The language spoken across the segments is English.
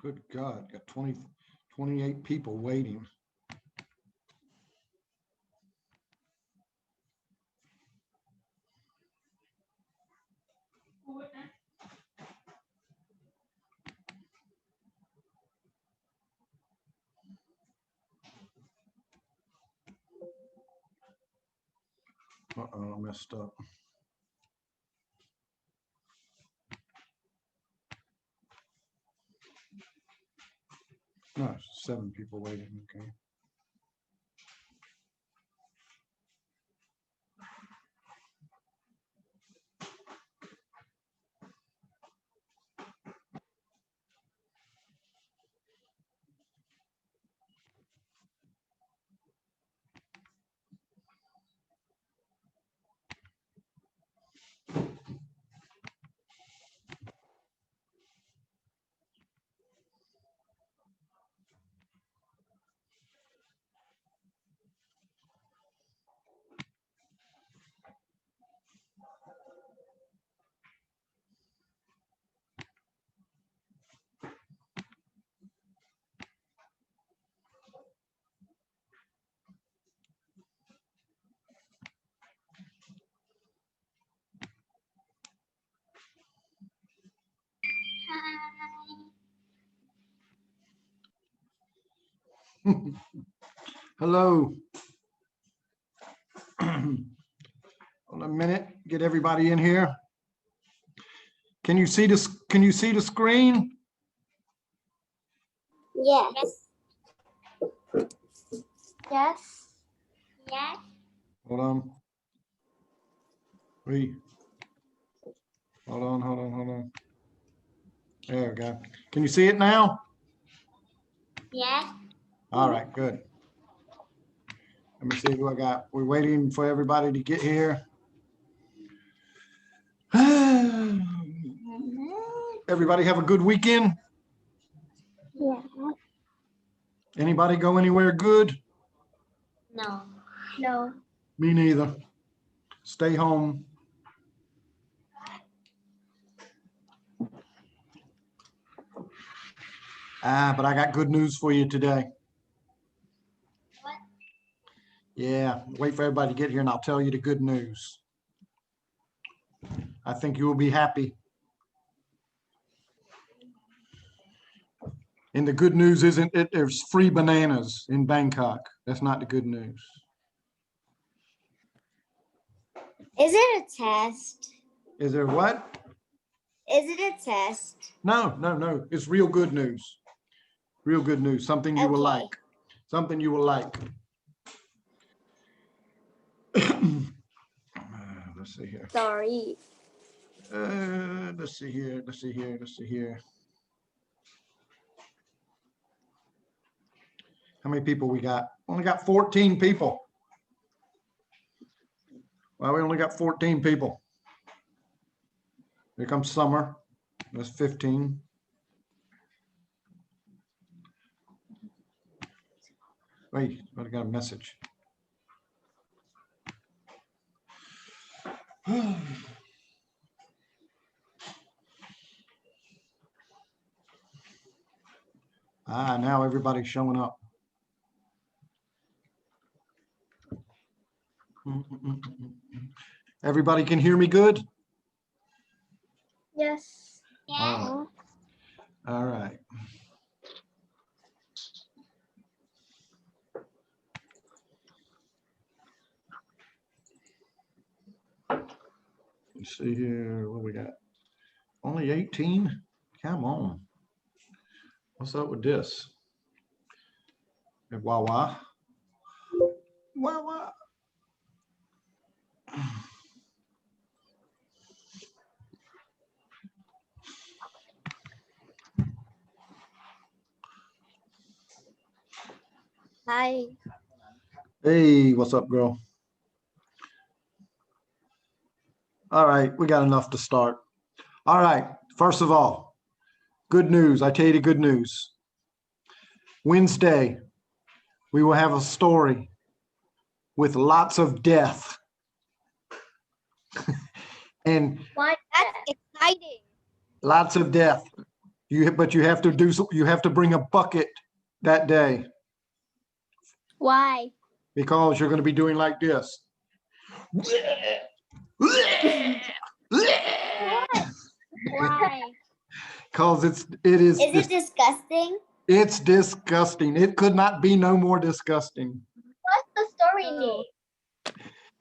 Good God, got 28 people waiting. Uh-oh, I messed up. No, 7 people waiting, okay. Hello. Hold a minute, get everybody in here. Can you see this? Can you see the screen? Yes. Yes. Yes. Hold on. Wait. Hold on. There we go. Can you see it now? Yes. All right, good. Let me see who I got. We're waiting for everybody to get here. Everybody have a good weekend? Yeah. Anybody go anywhere good? No. No. Me neither. Stay home. But I got good news for you today. What? Yeah, wait for everybody to get here and I'll tell you the good news. I think you will be happy. And the good news isn't it, there's free bananas in Bangkok. That's not the good news. Is it a test? Is there what? Is it a test? No. It's real good news. Real good news. Something you will like. Something you will like. Let's see here. Sorry. Let's see here. How many people we got? Only got 14 people. Well, we only got 14 people. Here comes Summer. That's 15. Wait, I got a message. Now everybody's showing up. Everybody can hear me good? Yes. Yeah. All right. Let's see here, what we got? Only 18? Come on. What's up with this? Wawa. Wawa. Hi. Hey, what's up, girl? All right, we got enough to start. All right, first of all, good news. I tell you the good news. Wednesday, we will have a story with lots of death. And What? That's exciting. lots of death. But you have to you have to bring a bucket that day Why? because you're going to be doing like this. Why? Because Is it disgusting? it's disgusting. It could not be no more disgusting. What's the story name?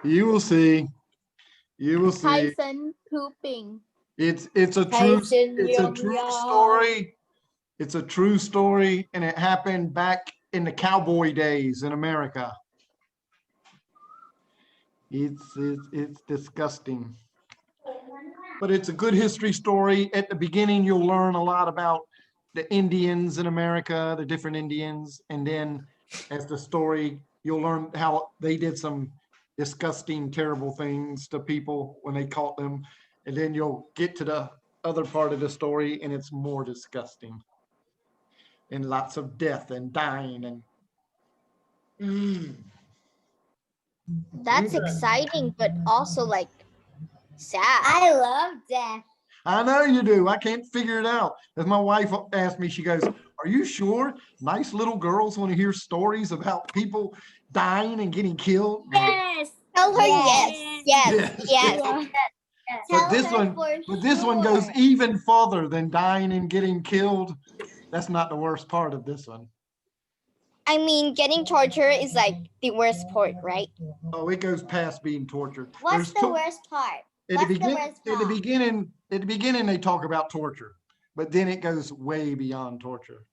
You will see. You will see. Tyson pooping. It's a true story. It's a true story, and it happened back in the cowboy days in America. It's disgusting. But it's a good history story. At the beginning, you'll learn a lot about the Indians in America, the different Indians. And then as the story, you'll learn how they did some disgusting, terrible things to people when they caught them. And then you'll get to the other part of the story and it's more disgusting. And lots of death and dying and That's exciting, but also like sad. I love death. I know you do. I can't figure it out. As my wife asked me, she goes, "Are you sure nice little girls want to hear stories about people dying and getting killed?" Yes. Tell her Yes. yes. Yes. But Tell this one goes even farther than dying and getting killed. That's not the worst part of this one. I mean, getting tortured is like the worst part, right? Oh, it goes past being tortured. What's the worst part? At the beginning, they talk about torture, but then it goes way beyond torture.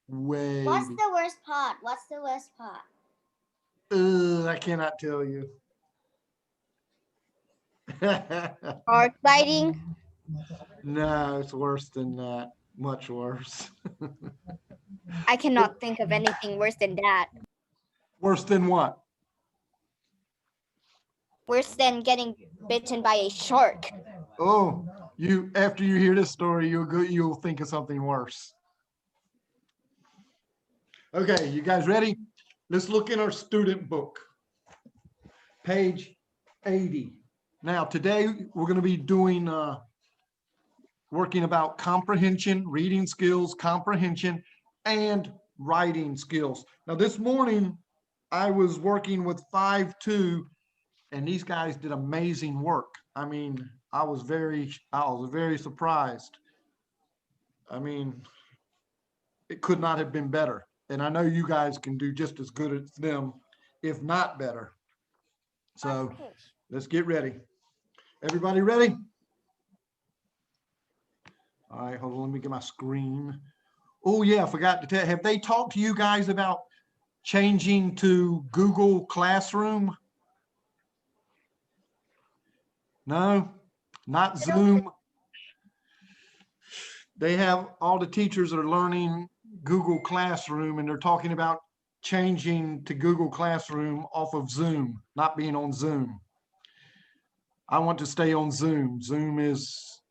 What's the worst part? What's the worst part? I cannot tell you. Shark biting. No, it's worse than that. Much worse. I cannot think of anything worse than that. Worse than what? Worse than getting bitten by a shark. Oh, after you hear this story, you'll think of something worse. Okay, you guys ready? Let's look in our student book. Page 80. Now, today we're going to be doing working about comprehension, reading skills, comprehension, and writing skills. Now, this morning I was working with 5-2, and these guys did amazing work. I mean, I was very surprised. I mean, it could not have been better. And I know you guys can do just as good as them, if not better. So let's get ready. Everybody ready? All right, hold on, let me get my screen. Oh yeah, I forgot to tell, have they talked to you guys about changing to Google Classroom? No, not Zoom. They have, all the teachers are learning Google Classroom and they're talking about changing to Google Classroom off of Zoom, not being on Zoom. I want to stay on Zoom. Zoom is,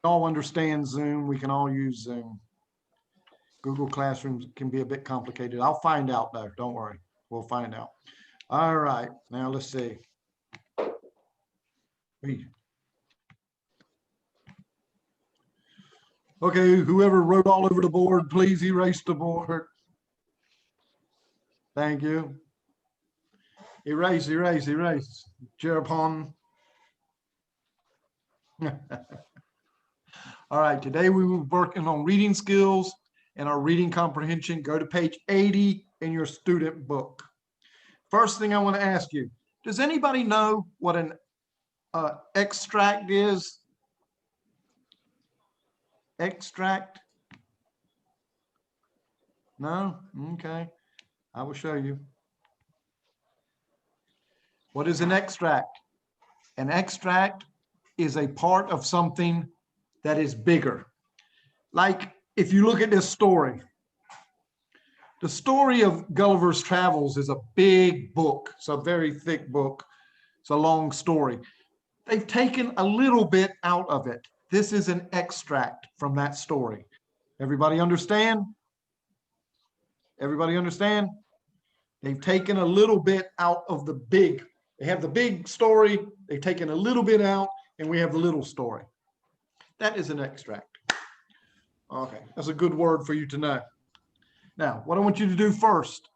all understand Zoom. We can all use Zoom. Google Classrooms can be a bit complicated. I'll find out though. Don't worry. We'll find out. All right. Now let's see. Okay, whoever wrote all over the board, please erase the board. Thank you. Erase, erase, erase. Jerupon. All right, today we were working on reading skills and our reading comprehension. Go to page 80 in your student book. First thing I want to ask you, does anybody know what an extract is? Extract? No? Okay, I will show you. What is an extract? An extract is a part of something that is bigger. Like if you look at this story, the story of Gulliver's Travels is a big book. It's a very thick book. It's a long story. They've taken a little bit out of it. This is an extract from that story. Everybody understand? Everybody understand? They've taken a little bit out of the big. They have the big story. They've taken a little bit out, and we have the little story. That is an extract. Okay, that's a good word for you to know. Now, what I want you to do first,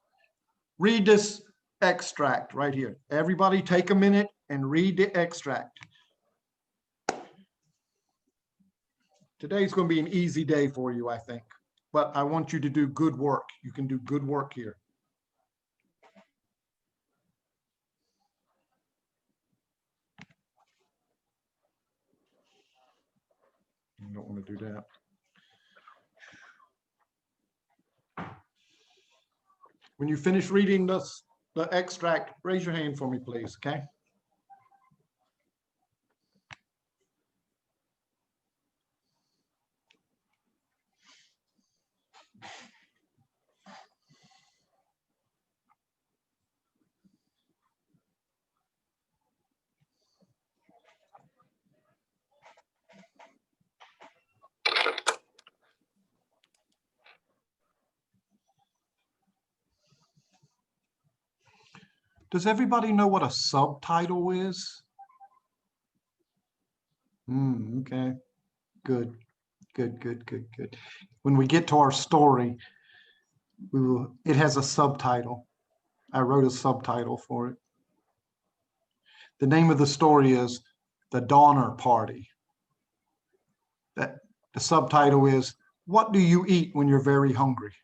read this extract right here. Everybody take a minute and read the extract. Today's going to be an easy day for you, I think, but I want you to do good work. You can do good work here. You don't want to do that. When you finish reading the extract, raise your hand for me, please, okay? Does everybody know what a subtitle is? Okay, good. When we get to our story, it has a subtitle. I wrote a subtitle for it. The name of the story is The Donner Party. The subtitle is, What Do You Eat When You're Very Hungry?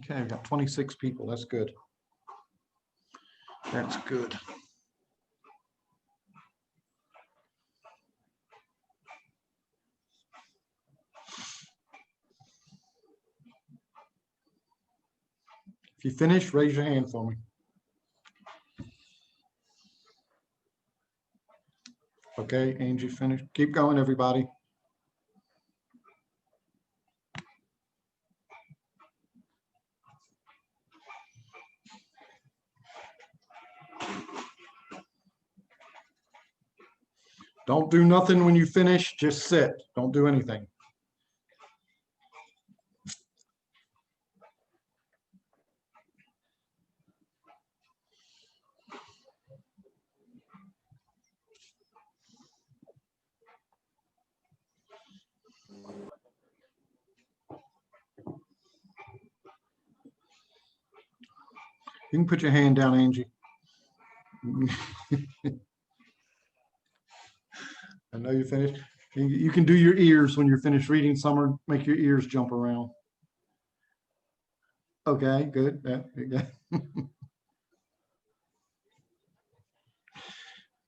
Okay, we've got 26 people. That's good. That's good. If you finish, raise your hand for me. Okay, Angie finished. Keep going, everybody. Don't do nothing when you finish, just sit. Don't do anything. You can put your hand down, Angie. I know you finished. You can do your ears when you're finished reading. Summer, make your ears jump around. Okay, good.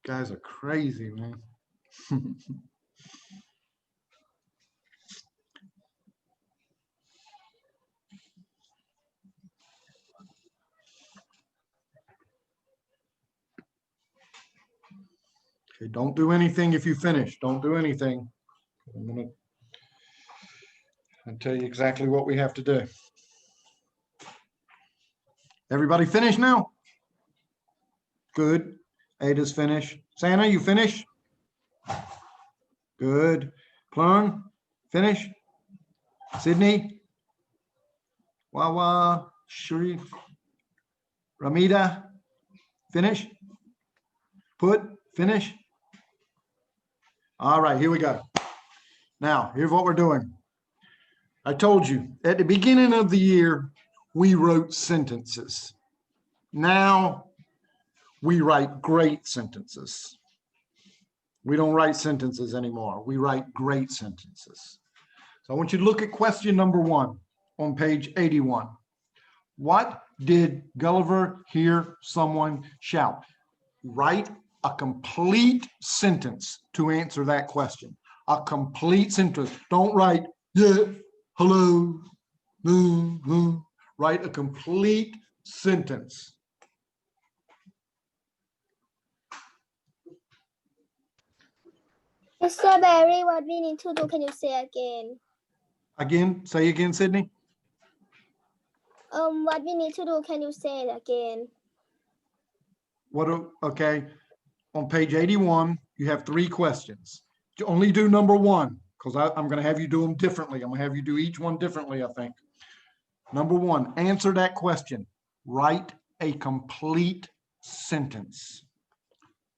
Guys are crazy, man. Okay, don't do anything if you finish. Don't do anything. I'll tell you exactly what we have to do. Everybody finished now? Good. Ada's finished. Santa, you finished? Good. Plum, finish? Sydney? Wawa, Sharif, Ramita, finish? Put, finish? All right, here we go. Now, here's what we're doing. I told you, at the beginning of the year, we wrote sentences. Now, we write great sentences. We don't write sentences anymore. We write great sentences. So I want you to look at question number 1 on page 81. What did Gulliver hear someone shout? Write a complete sentence to answer that question. A complete sentence. Don't write, yeah, hello, write a complete sentence. Mr. Barry, what we need to do, can you say again? Again, say again, Sydney. What we need to do, can you say it again? Okay, on page 81, you have 3 questions. You only do number 1, because I'm going to have you do them differently. I'm going to have you do each one differently, I think. Number 1, answer that question. write a complete sentence.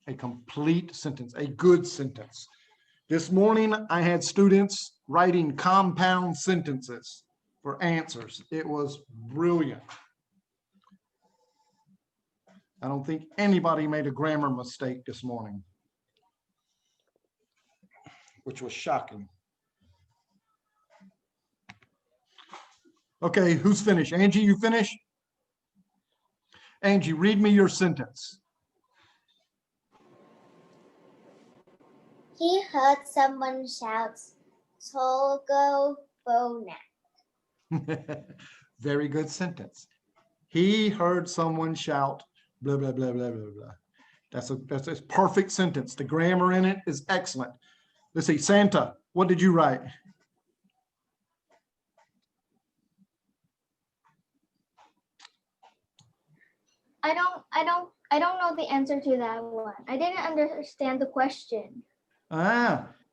A complete sentence, a good sentence. This morning, I had students writing compound sentences for answers. It was brilliant. I don't think anybody made a grammar mistake this morning, which was shocking. Okay, who's finished? Angie, you finished? Angie, read me your sentence. He heard someone shout, "Togo Bona." Very good sentence. He heard someone shout, blah, blah, blah, blah, blah, blah. That's a perfect sentence. The grammar in it is excellent. Let's see, Santa, what did you write? I don't know the answer to that one. I didn't understand the question.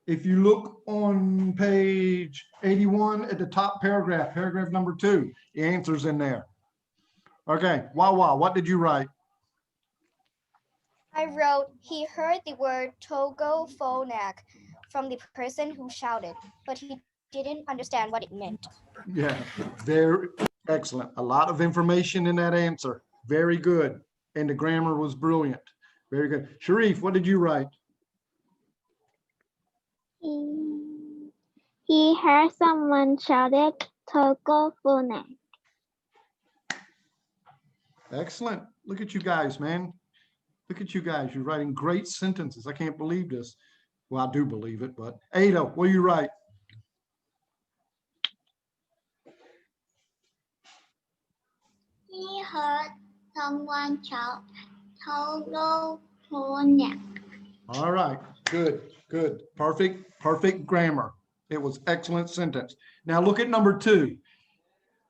If you look on page 81 at the top paragraph, paragraph number 2, the answer's in there. Okay, Wawa, what did you write? I wrote, he heard the word Togo phonak from the person who shouted, but he didn't understand what it meant. Yeah, very excellent. A lot of information in that answer. Very good. And the grammar was brilliant. Very good. Sharif, what did you write? He heard someone shouted, "Togo Bona." Excellent. Look at you guys, man. Look at you guys. You're writing great sentences. I can't believe this. Well, I do believe it, but Ada, what do you write? He heard someone shout, "Togo Bona." All right, good, good. Perfect grammar. It was excellent sentence. Now look at number 2.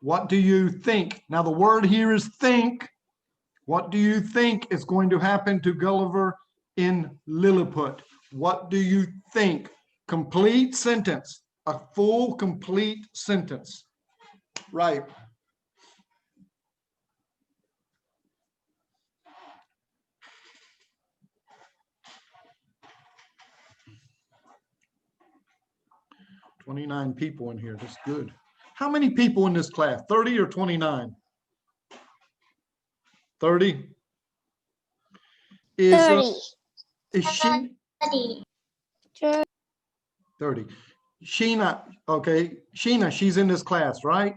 What do you think? Now the word here is think. What do you think is going to happen to Gulliver in Lilliput? What do you think? Complete sentence, a full complete sentence. Right. "29 people in here. That's good. How many people in this class? 30 or 29? 30? Is 30. Is she 30. 30? Sheena, okay. Sheena, she's in this class, right?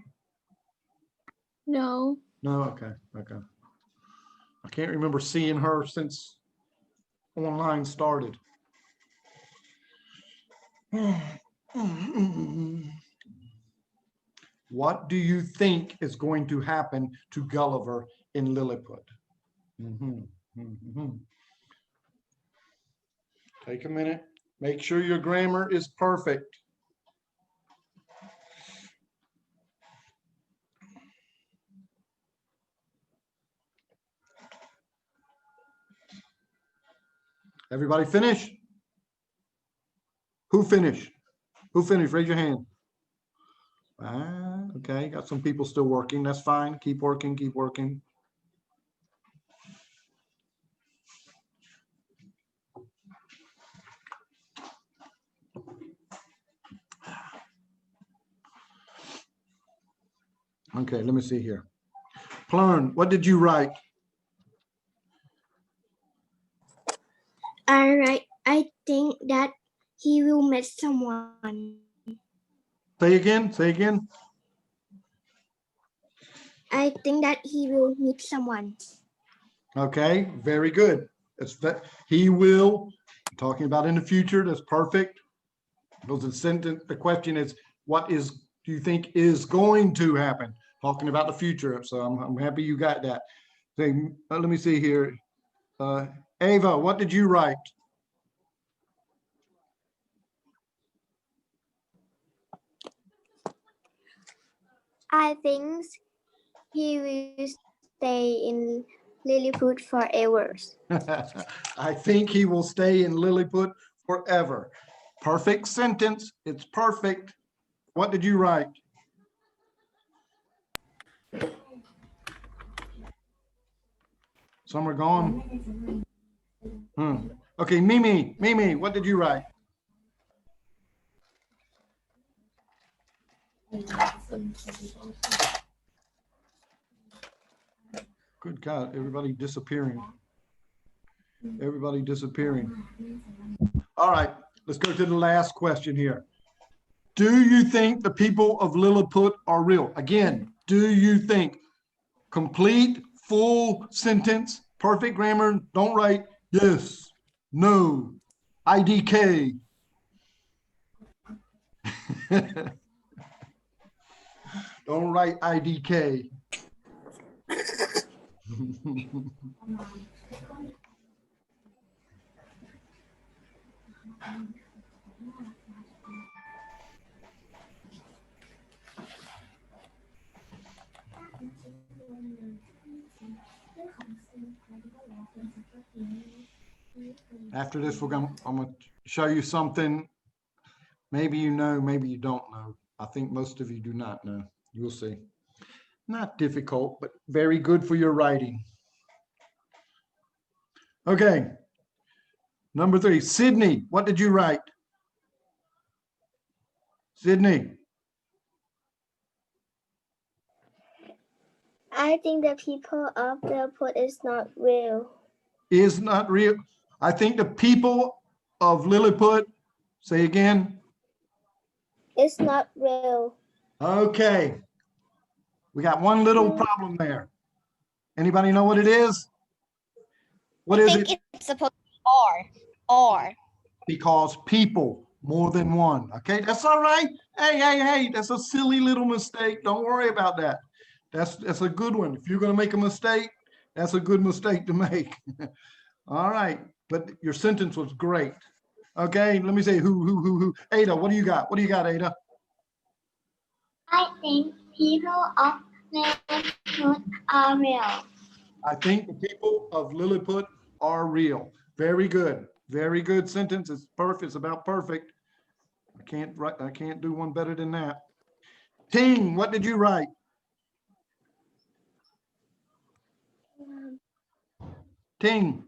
No. No, okay. I can't remember seeing her since online started. What do you think is going to happen to Gulliver in Lilliput? Take a minute. Make sure your grammar is perfect. Everybody finish? Who finished? Who finished? Raise your hand. Okay, got some people still working. That's fine. Keep working, keep working. Okay, let me see here. Plern, what did you write? I think that he will meet someone. Say again, say again. I think that he will meet someone. Okay, very good. It's that he will, talking about in the future, that's perfect. Because the sentence, the question is, what do you think is going to happen? Talking about the future. So I'm happy you got that. Let me see here. Ava, what did you write? I think he will stay in Lilliput forever. I think he will stay in Lilliput forever. Perfect sentence. It's perfect. What did you write? Some are gone. Okay, Mimi, what did you write? Good God, everybody disappearing. Everybody disappearing. All right, let's go to the last question here. Do you think the people of Lilliput are real? Again, do you think? Complete, full sentence, perfect grammar. Don't write yes, no, IDK. Don't write IDK. After this, I'm going to show you something. Maybe you know, maybe you don't know. I think most of you do not know. You'll see. Not difficult, but very good for your writing. Okay. Number 3, Sydney, what did you write? Sydney. I think the people of the put is not real. Is not real. I think the people of Lilliput, say again. It's not real. Okay. We got one little problem there. Anybody know what it is? What is it? I think it's supposed to be R. Because people, more than one. Okay, that's all right. Hey, that's a silly little mistake. Don't worry about that. That's a good one. If you're going to make a mistake, that's a good mistake to make. All right, but your sentence was great. Okay, let me say who. Ada, what do you got? What do you got, Ada? I think people of Lilliput are real. I think the people of Lilliput are real. Very good. Very good sentence. It's perfect. It's about perfect. I can't do one better than that. Ting, what did you write? Ting.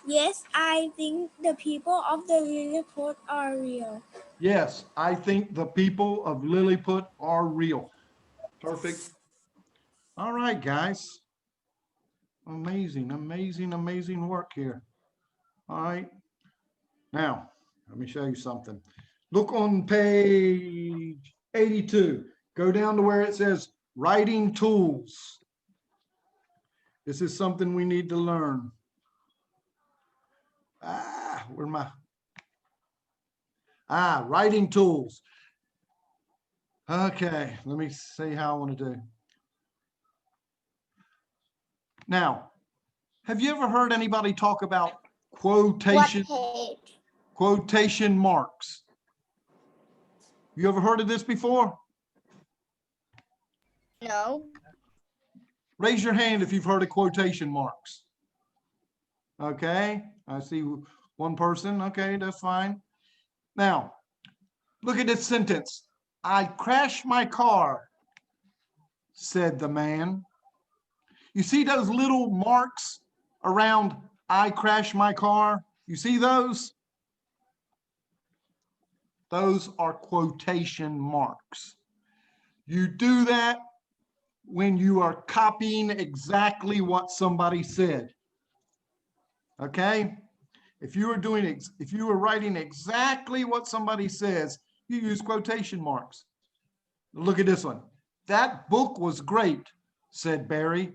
Yes, I think the people of the Lilliput are real. Yes, I think the people of Lilliput are real. Perfect. All right, guys. Amazing, amazing, amazing work here. All right. Now, let me show you something. Look on page 82. Go down to where it says writing tools. This is something we need to learn. Writing tools. Okay, let me see how I want to do. Now, have you ever heard anybody talk about quotation marks? You ever heard of this before? No. Raise your hand if you've heard of quotation marks. Okay, I see one person. Okay, that's fine. Now, look at this sentence. I crashed my car, said the man. You see those little marks around I crashed my car? You see those? Those are quotation marks. You do that when you are copying exactly what somebody said. Okay? If you were writing exactly what somebody says, you use quotation marks. Look at this one. That book was great, said Barry.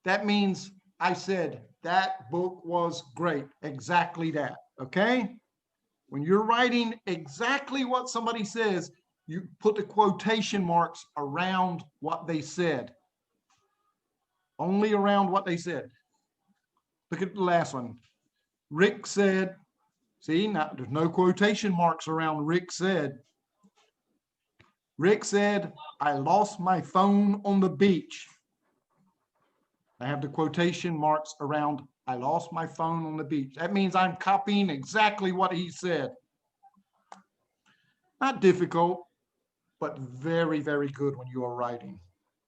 That means I said that book was great. Exactly that. Okay? When you're writing exactly what somebody says, you put the quotation marks around what they said. Only around what they said. Look at the last one. Rick said, see, now there's no quotation marks around Rick said. Rick said, I lost my phone on the beach. I have the quotation marks around I lost my phone on the beach. That means I'm copying exactly what he said. Not difficult, but very, very good when you are writing.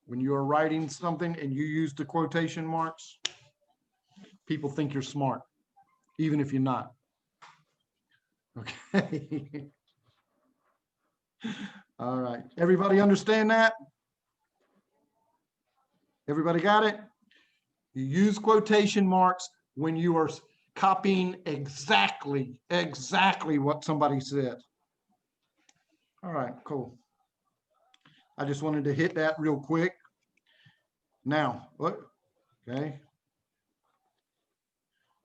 When you are writing something and you use the quotation marks, people think you're smart, even if you're not. Okay. All right. Everybody understand that? Everybody got it? You use quotation marks when you are copying exactly what somebody said. All right, cool. I just wanted to hit that real quick. Now, what? Okay.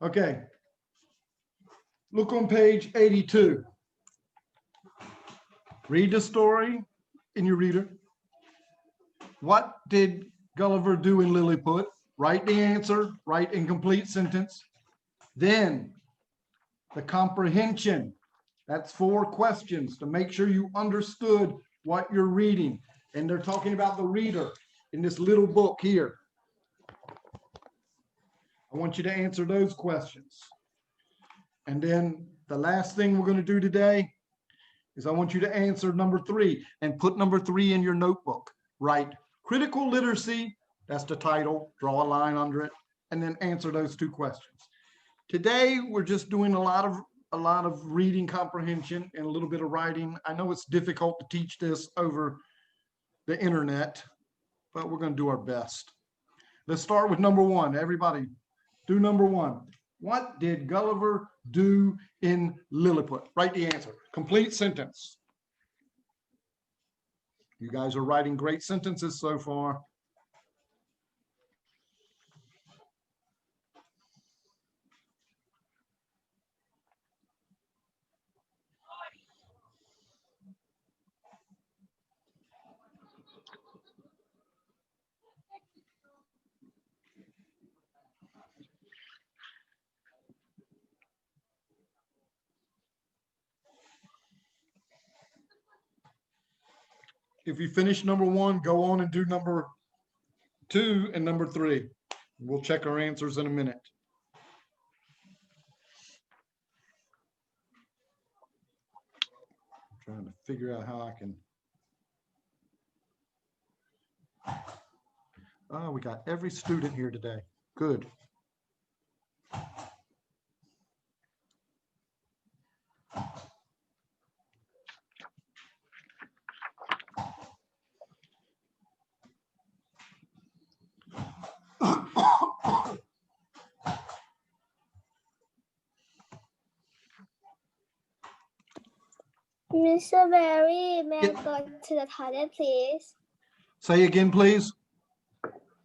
Okay. Look on page 82. Read the story in your reader. What did Gulliver do in Lilliput? Write the answer, write in complete sentence. Then the comprehension. That's 4 questions to make sure you understood what you're reading. And they're talking about the reader in this little book here. I want you to answer those questions. And then the last thing we're going to do today is I want you to answer number 3 and put number 3 in your notebook. Write critical literacy, that's the title, draw a line under it, and then answer those 2 questions. Today, we're just doing a lot of reading comprehension and a little bit of writing. I know it's difficult to teach this over the internet, but we're going to do our best. Let's start with number 1. Everybody, do number 1. What did Gulliver do in Lilliput? Write the answer. Complete sentence. You guys are writing great sentences so far. If you finish number 1, go on and do number 2 and number 3. We'll check our answers in a minute. I'm trying to figure out how I can. Oh, we got every student here today. Good. Mr. Barry, may I go to the toilet, please? Say again, please.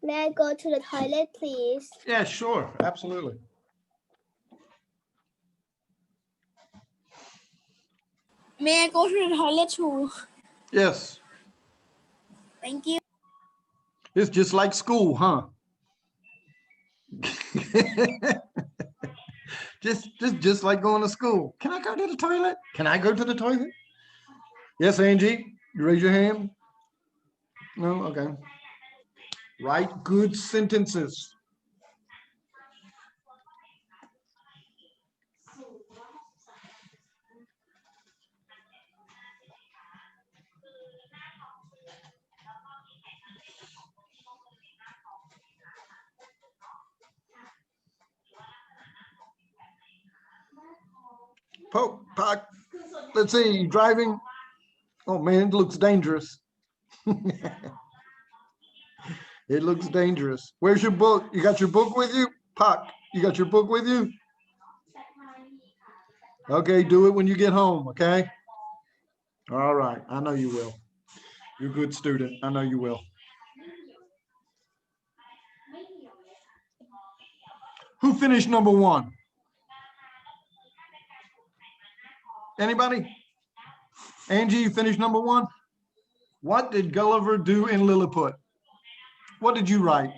May I go to the toilet, please? Yeah, sure. Absolutely. May I go to the toilet too? Yes. Thank you. It's just like school, huh? just like going to school. Can I go to the toilet? Can I go to the toilet? Yes, Angie, you raise your hand. No, okay. Write good sentences. Park. Let's see, driving. Oh man, it looks dangerous. It looks dangerous. Where's your book? You got your book with you? Puck, you got your book with you? Okay, do it when you get home, okay? All right, I know you will. You're a good student. I know you will. Who finished number 1? Anybody? Angie, you finished number 1? What did Gulliver do in Lilliput? What did you write?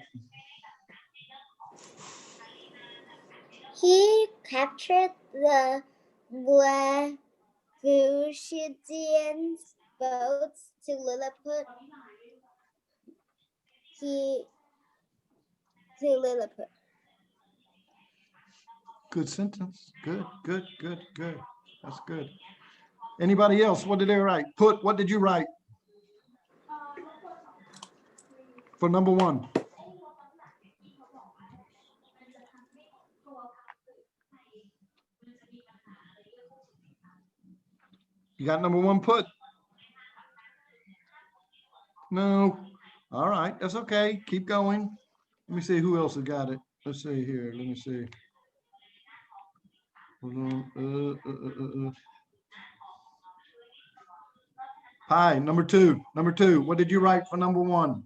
He captured the Blefushians boats to Lilliput. Lilliput. Good sentence. Good. That's good. Anybody else? What did they write? What did you write? for number one? You got number one put? No. All right, that's okay. Keep going. Let me see who else has got it. Let's see here. Let me see. Hold on. Hi, number two. Number two. What did you write for number one?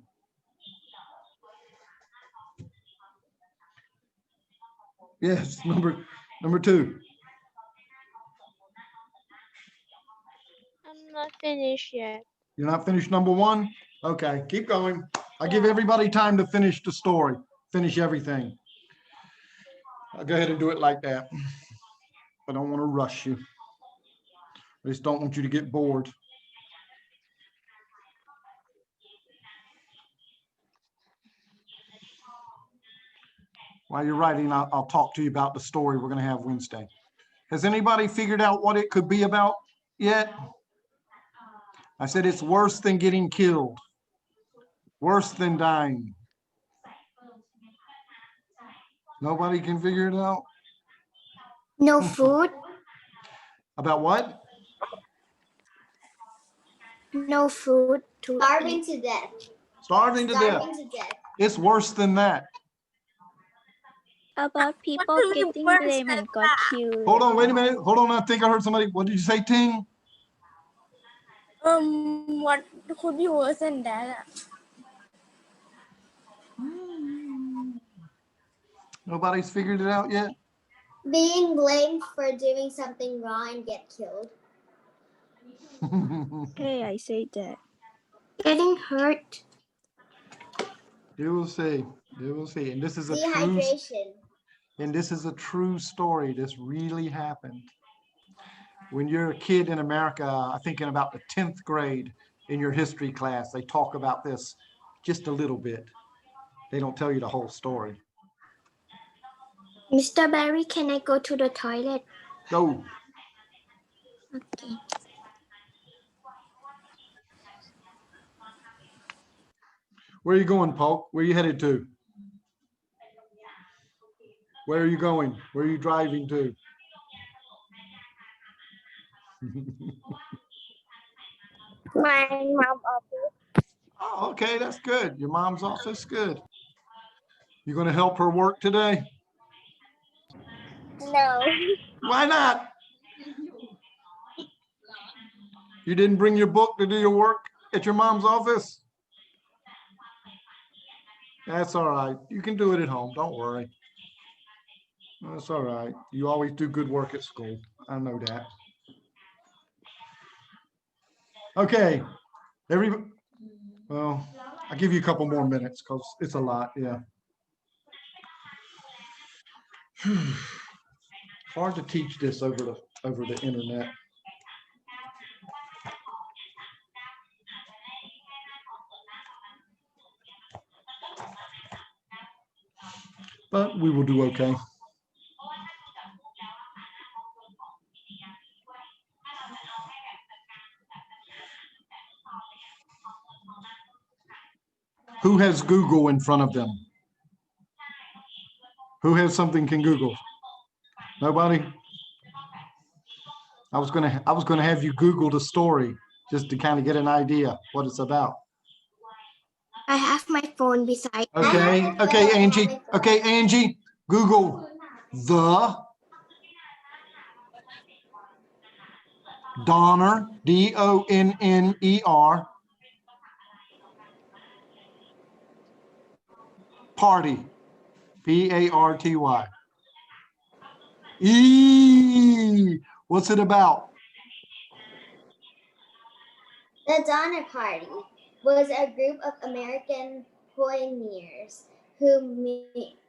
Yes, number two. I'm not finished yet. You're not finished number one? Okay, keep going. I give everybody time to finish the story, finish everything. I'll go ahead and do it like that. I don't want to rush you. I just don't want you to get bored. While you're writing, I'll talk to you about the story we're going to have Wednesday. Has anybody figured out what it could be about yet? I said it's worse than getting killed, worse than dying. Nobody can figure it out? No food. About what? No food to Starving eat. to death. Starving to death. Starving to death. It's worse than that. About people getting blamed and got killed. Hold on, wait a minute. Hold on, I think I heard somebody. What did you say, Ting? What could be worse than that? Nobody's figured it out yet? Being blamed for doing something wrong and get killed. Hey, I say that. Getting hurt. You will see. You will see. And this is a true. Dehydration. And this is a true story. This really happened. When you're a kid in America, I think in about the 10th grade in your history class, they talk about this just a little bit. They don't tell you the whole story. Mr. Barry, can I go to the toilet? Go. Okay. Where are you going, Polk? Where are you headed to? Where are you going? Where are you driving to? My mom office. Oh, okay, that's good. Your mom's office, good. You going to help her work today? No. Why not? You didn't bring your book to do your work at your mom's office? That's all right. You can do it at home. Don't worry. That's all right. You always do good work at school. I know that. Okay. Well, I'll give you a couple more minutes because it's a lot. Yeah. Hard to teach this over the internet. But we will do okay. Who has Google in front of them? Who has something can Google? Nobody? I was gonna have you Google the story just to kind of get an idea what it's about. I have my phone beside me. Okay, Angie. Okay, Angie, Google the Donner, D-O-N-N-E-R, party, P-A-R-T-Y. What's it about? The Donner Party was a group of American pioneers who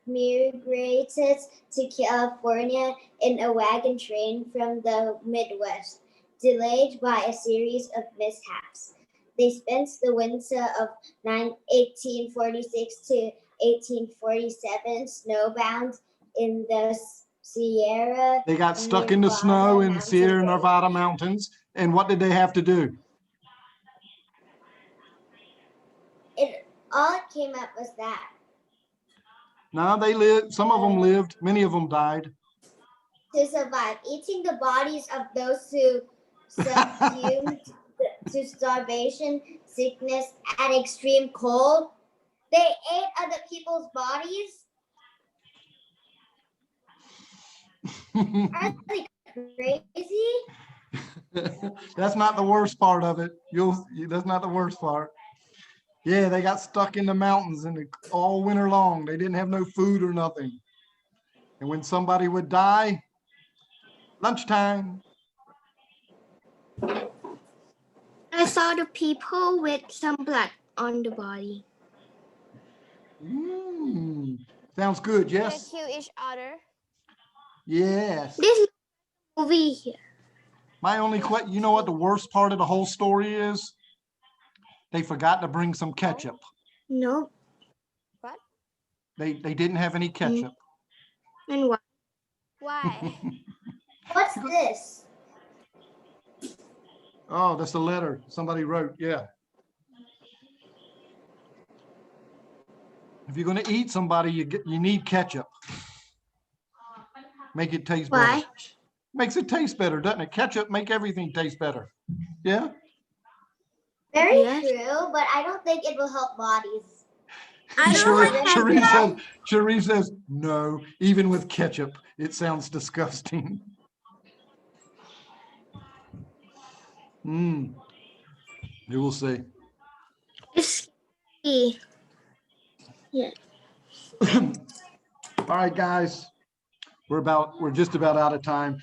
migrated to California in a wagon train from the Midwest, delayed by a series of mishaps. They spent the winter of 1846 to 1847 snowbound in the Sierra. They got stuck in the snow in Sierra Nevada mountains. And what did they have to do? all it came up was that. No, they lived, some of them lived, many of them died. To survive, eating the bodies of those who succumbed to starvation, sickness, and extreme cold. They ate other people's bodies. Are they crazy? That's not the worst part of it. That's not the worst part. Yeah, they got stuck in the mountains and all winter long. They didn't have no food or nothing. And when somebody would die, lunchtime. I saw the people with some blood on the body. Sounds good, They yes? kill each other. Yes. This movie here. My only question, you know what the worst part of the whole story is? They forgot to bring some ketchup. Nope. What? They didn't have any ketchup. And what? Why? What's this? Oh, that's a letter somebody wrote, yeah. If you're gonna eat somebody, you need ketchup. Make it taste better. Why? Makes it taste better, doesn't it? Ketchup make everything taste better. Yeah? Very Yes. true, but I don't think it will help bodies. I don't like ketchup. Sharif says, no, even with ketchup, it sounds disgusting. You will see. It's scary. Yeah. All right, guys, we're just about out of time.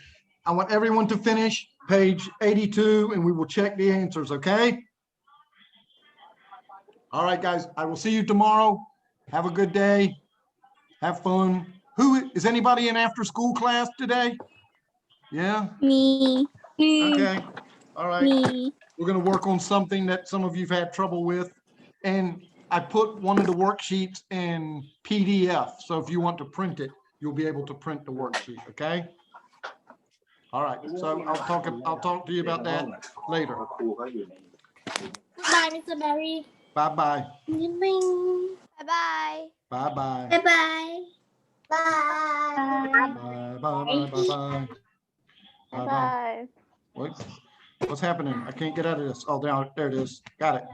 I want everyone to finish page 82 and we will check the answers, okay? All right, guys, I will see you tomorrow. Have a good day. Have fun. Is anybody in after school class today? Yeah? Me. Okay. All right. Me. We're going to work on something that some of you've had trouble with. And I put one of the worksheets in PDF. So if you want to print it, you'll be able to print the worksheet, okay? All right. So I'll talk to you about that later. Bye, Mr. Barry. Bye-bye. Bye-bye. Bye-bye. Bye-bye. Bye. Bye-bye. Bye-bye. Bye. What's happening? I can't get out of this. Oh, there it is. Got it.